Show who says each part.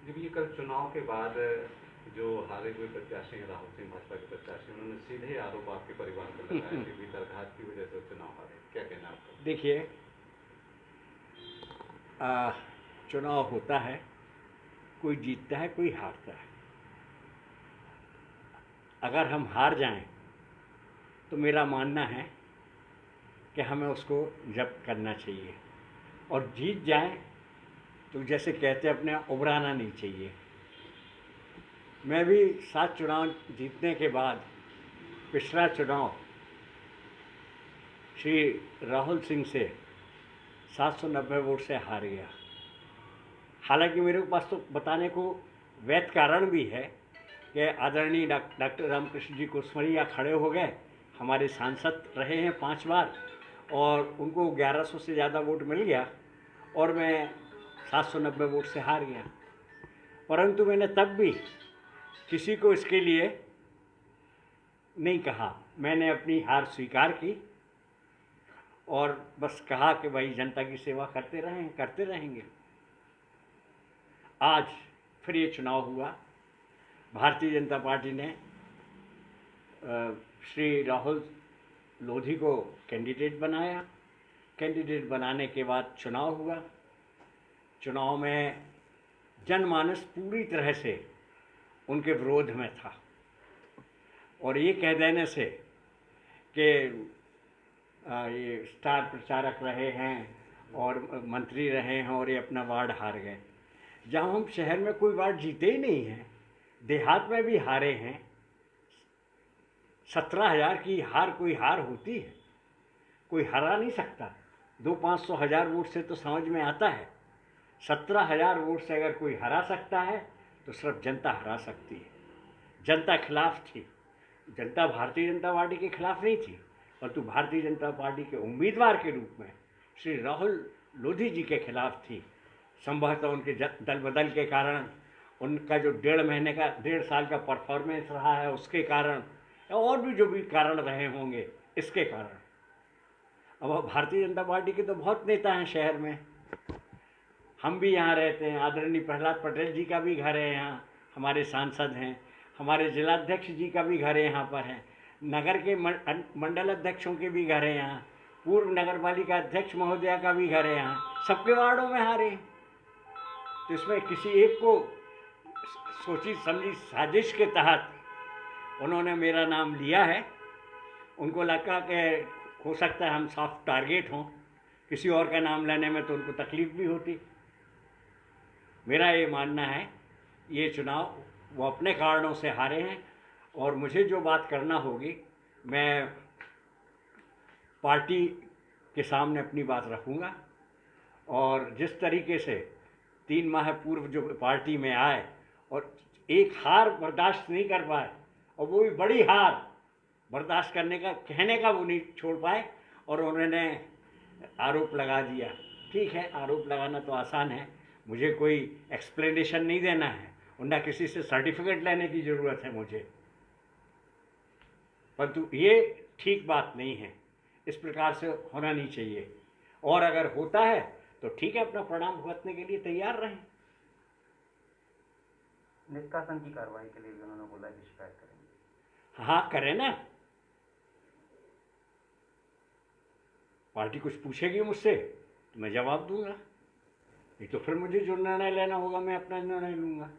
Speaker 1: जब ये कल चुनाव के बाद जो हारे हुए प्रत्याशी हैं राहुल सिंह भाजपा के प्रत्याशी, उन्होंने सीधे आरोप आपके परिवार पर लगाया कि भीतरघात की वजह से वो चुनाव हारे, क्या कहना है आपका?
Speaker 2: देखिए, चुनाव होता है, कोई जीतता है कोई हारता है। अगर हम हार जाएं तो मेरा मानना है कि हमें उसको जब्त करना चाहिए, और जीत जाएं तो जैसे कहते हैं अपने उबराना नहीं चाहिए। मैं भी 7 चुनाव जीतने के बाद पिछला चुनाव श्री राहुल सिंह से 790 वोट से हार गया। हालांकि मेरे पास तो बताने को वैध कारण भी है कि आदरणीय डॉक्टर रामकृष्ण जी कुसमरिया खड़े हो गए, हमारे सांसद रहे हैं 5 बार, और उनको 1100 से ज़्यादा वोट मिल गया और मैं 790 वोट से हार गया। परंतु मैंने तब भी किसी को इसके लिए नहीं कहा, मैंने अपनी हार स्वीकार की और बस कहा कि भाई जनता की सेवा करते रहेंगे। आज फिर ये चुनाव हुआ, भारतीय जनता पार्टी ने श्री राहुल लोधी को कैंडिडेट बनाया। कैंडिडेट बनाने के बाद चुनाव हुआ। चुनाव में जनमानस पूरी तरह से उनके विरोध में था, और ये कह देने से कि ये स्टार प्रचारक रहे हैं और मंत्री रहे हैं और ये अपना वार्ड हार गए, जहाँ हम शहर में कोई वार्ड जीते ही नहीं हैं, देहात में भी हारे हैं। 17,000 की हार कोई हार होती है? कोई हरा नहीं सकता। 200-500 वोट से तो समझ में आता है। 17,000 वोट से अगर कोई हरा सकता है तो सिर्फ जनता हरा सकती है। जनता खिलाफ थी, जनता भारतीय जनता पार्टी के खिलाफ नहीं थी, परंतु भारतीय जनता पार्टी के उम्मीदवार के रूप में श्री राहुल लोधी जी के खिलाफ थी। संभवतः उनके दल बदल के कारण, उनका जो 1.5 साल का परफॉर्मेंस रहा है उसके कारण, और भी जो भी कारण रहे होंगे इसके कारण। अब भारतीय जनता पार्टी के तो बहुत नेता हैं शहर में, हम भी यहाँ रहते हैं, आदरणीय प्रहलाद पटेल जी का भी घर है यहाँ, हमारे सांसद हैं, हमारे जिलाध्यक्ष जी का भी घर है यहाँ पर है, नगर के मंडल अध्यक्षों के भी घर है यहाँ, पूर्व नगर पालिका अध्यक्ष महोदया का भी घर है यहाँ, सबके वार्डों में हारे। तो इसमें किसी एक को सोची समझी साजिश के तहत उन्होंने मेरा नाम लिया है। उनको लगा कि हो सकता है हम सॉफ्ट टारगेट हों, किसी और का नाम लेने में तो उनको तकलीफ भी होती। मेरा ये मानना है ये चुनाव वो अपने कारणों से हारे हैं, और मुझे जो बात करना होगी मैं पार्टी के सामने अपनी बात रखूँगा। और जिस तरीके से 3 माह पूर्व जो पार्टी में आए और एक हार बर्दाश्त नहीं कर पाए, और वो भी बड़ी हार बर्दाश्त करने का, कहने का वो नहीं छोड़ पाए, और उन्होंने आरोप लगा दिया। ठीक है, आरोप लगाना तो आसान है, मुझे कोई एक्सप्लेनेशन नहीं देना है, और ना किसी से सर्टिफिकेट लेने की ज़रूरत है मुझे, परंतु ये ठीक बात नहीं है, इस प्रकार से होना नहीं चाहिए। और अगर होता है तो ठीक है, अपना परिणाम भुगतने के लिए तैयार रहें।
Speaker 3: निष्कासन की कार्रवाई के लिए भी उन्होंने बोला कि शिकायत करेंगे।
Speaker 2: हाँ, करें ना, पार्टी कुछ पूछेगी मुझसे तो मैं जवाब दूंगा, नहीं तो फिर मुझे जो निर्णय लेना होगा मैं अपना निर्णय लूँगा।